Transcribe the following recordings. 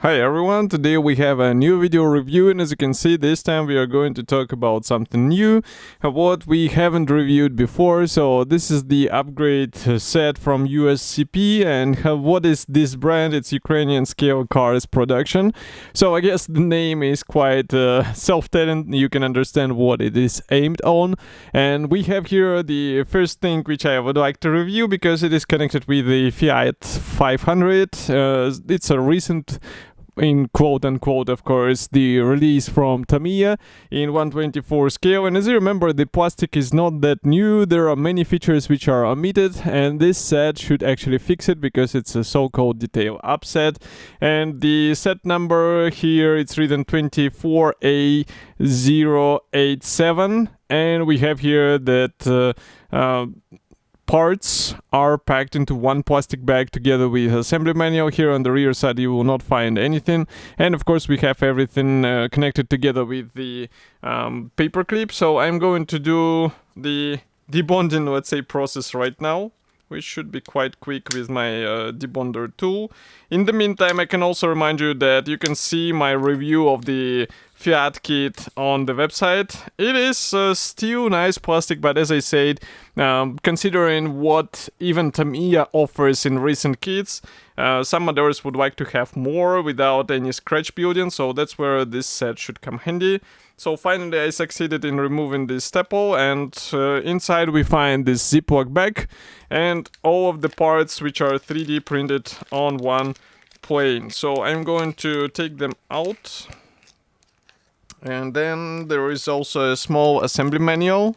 Hi everyone, today we have a new video review, and as you can see, this time we are going to talk about something new, what we haven't reviewed before. So this is the upgrade set from USCP, and what is this brand? It's Ukrainian scale cars production. So I guess the name is quite self-telling, you can understand what it is aimed on. And we have here the first thing which I would like to review because it is connected with the Fiat 500. It's a recent, in quote unquote, of course, the release from Tamiya in 1/24 scale. And as you remember, the plastic is not that new. There are many features which are omitted, and this set should actually fix it because it's a so-called detail upset. And the set number here, it's written 24A087, and we have here that parts are packed into one plastic bag together with assembly manual. Here on the rear side you will not find anything, and of course we have everything connected together with the paper clip. So I'm going to do the debonding, let's say, process right now, which should be quite quick with my debonder tool. In the meantime, I can also remind you that you can see my review of the Fiat kit on the website. It is still nice plastic, but as I said, considering what even Tamiya offers in recent kits, some others would like to have more without any scratch building, so that's where this set should come handy. So finally I succeeded in removing this staple, and inside we find this Ziploc bag and all of the parts which are 3D printed on one plane. So I'm going to take them out. And then there is also a small assembly manual.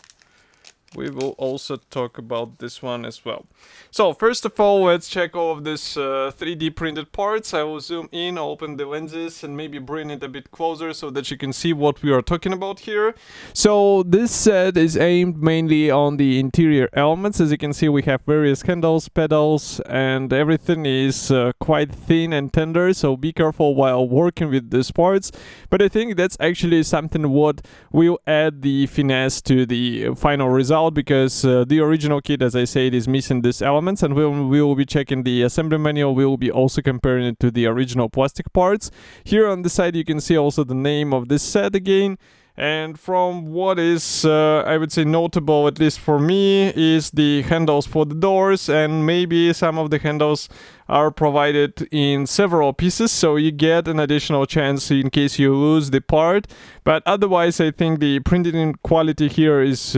We will also talk about this one as well. So first of all, let's check all of these 3D printed parts. I will zoom in, open the lenses, and maybe bring it a bit closer so that you can see what we are talking about here. So this set is aimed mainly on the interior elements. As you can see, we have various handles, pedals, and everything is quite thin and tender, so be careful while working with these parts. But I think that's actually something what will add the finesse to the final result, because the original kit, as I said, is missing these elements, and we will be checking the assembly manual. We will be also comparing it to the original plastic parts. Here on the side you can see also the name of this set again. And from what is, I would say, notable, at least for me, is the handles for the doors, and maybe some of the handles are provided in several pieces, so you get an additional chance in case you lose the part. But otherwise, I think the printing quality here is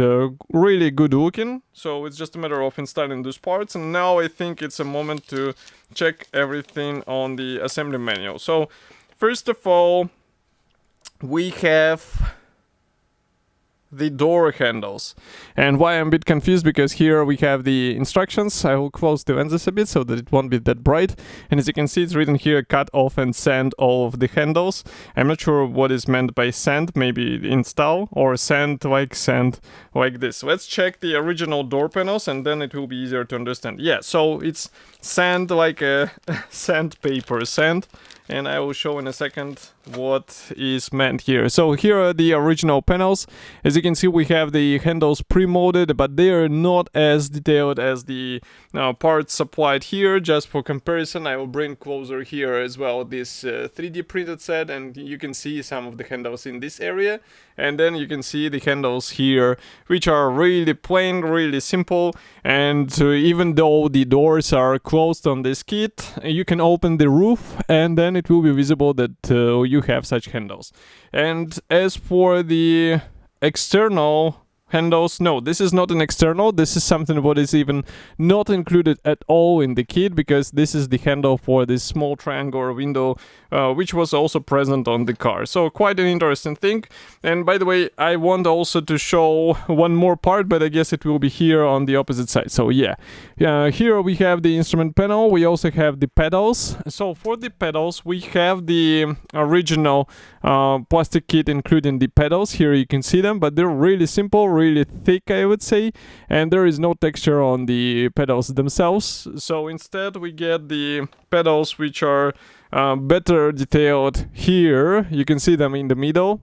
really good looking. So it's just a matter of installing those parts, and now I think it's a moment to check everything on the assembly manual. So first of all, we have the door handles. And why I'm a bit confused, because here we have the instructions. I will close the lenses a bit so that it won't be that bright, and as you can see, it's written here, cut off and sand all of the handles. I'm not sure what is meant by sand, maybe install, or sand like this. Let's check the original door panels, and then it will be easier to understand. Yeah, so it's sand like a sandpaper sand, and I will show in a second what is meant here. So here are the original panels. As you can see, we have the handles pre-molded, but they are not as detailed as the parts supplied here. Just for comparison, I will bring closer here as well this 3D printed set, and you can see some of the handles in this area. And then you can see the handles here, which are really plain, really simple. And even though the doors are closed on this kit, you can open the roof, and then it will be visible that you have such handles. And as for the external handles, no, this is not an external. This is something what is even not included at all in the kit, because this is the handle for this small triangular window, which was also present on the car. So quite an interesting thing. And by the way, I want also to show one more part, but I guess it will be here on the opposite side. So yeah, here we have the instrument panel. We also have the pedals. So for the pedals, we have the original plastic kit including the pedals. Here you can see them, but they're really simple, really thick, I would say, and there is no texture on the pedals themselves. So instead we get the pedals which are better detailed here. You can see them in the middle.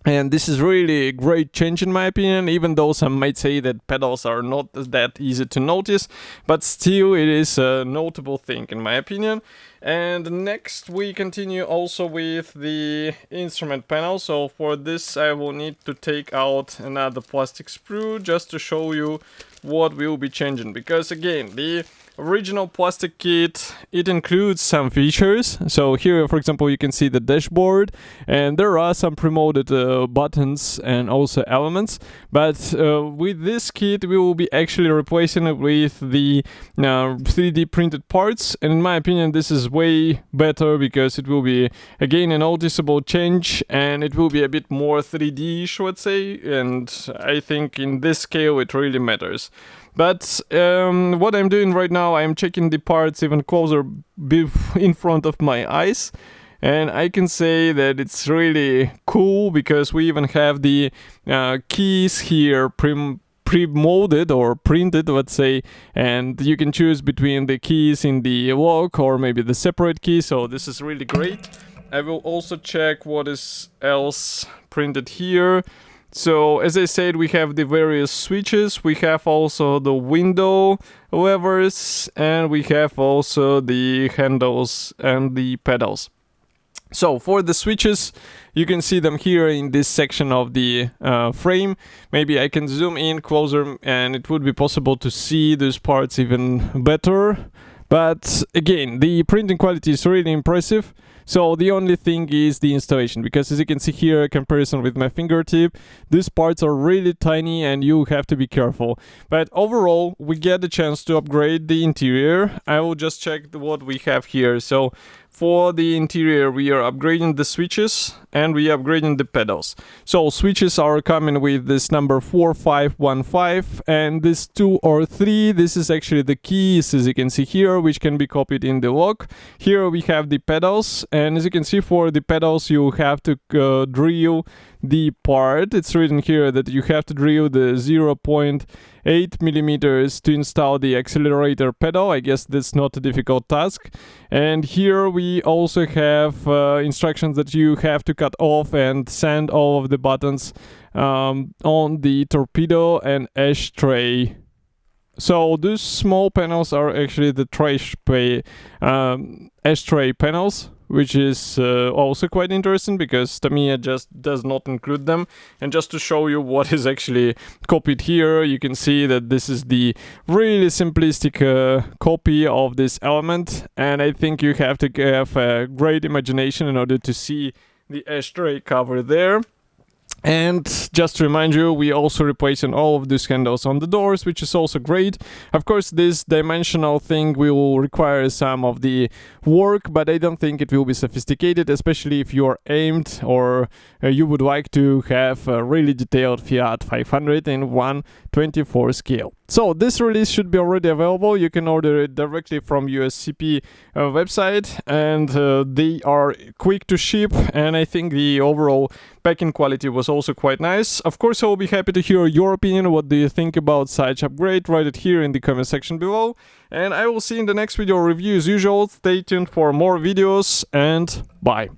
And this is really a great change in my opinion, even though some might say that pedals are not that easy to notice, but still it is a notable thing in my opinion. And next we continue also with the instrument panel. So for this I will need to take out another plastic sprue just to show you what will be changing, because again, the original plastic kit, it includes some features. So here, for example, you can see the dashboard, and there are some promoted buttons and also elements. But with this kit, we will be actually replacing it with the 3D printed parts. And in my opinion, this is way better because it will be, again, a noticeable change, and it will be a bit more 3D-ish, let's say. And I think in this scale, it really matters. But what I'm doing right now, I'm checking the parts even closer in front of my eyes. And I can say that it's really cool because we even have the keys here pre-molded or printed, let's say, and you can choose between the keys in the lock or maybe the separate key. So this is really great. I will also check what is else printed here. So as I said, we have the various switches, we have also the window levers, and we have also the handles and the pedals. So for the switches, you can see them here in this section of the frame. Maybe I can zoom in closer and it would be possible to see those parts even better. But again, the printing quality is really impressive. So the only thing is the installation, because as you can see here, a comparison with my fingertip, these parts are really tiny and you have to be careful. But overall, we get the chance to upgrade the interior. I will just check what we have here. So for the interior, we are upgrading the switches and we are upgrading the pedals. So switches are coming with this number 4515 and this 2 or 3. This is actually the keys, as you can see here, which can be copied in the lock. Here we have the pedals, and as you can see, for the pedals you have to drill the part. It's written here that you have to drill the 0.8 millimeters to install the accelerator pedal. I guess that's not a difficult task. And here we also have instructions that you have to cut off and sand all of the buttons on the torpedo and ashtray. So these small panels are actually the ashtray panels, which is also quite interesting because Tamiya just does not include them. And just to show you what is actually copied here, you can see that this is the really simplistic copy of this element, and I think you have to have a great imagination in order to see the ashtray cover there. And just to remind you, we also replacing all of these handles on the doors, which is also great. Of course, this dimensional thing will require some of the work, but I don't think it will be sophisticated, especially if you are aimed or you would like to have a really detailed Fiat 500 in 1/24 scale. So this release should be already available. You can order it directly from USCP website, and they are quick to ship, and I think the overall packing quality was also quite nice. Of course, I will be happy to hear your opinion. What do you think about such upgrade? Write it here in the comment section below, and I will see you in the next video review as usual. Stay tuned for more videos, and bye.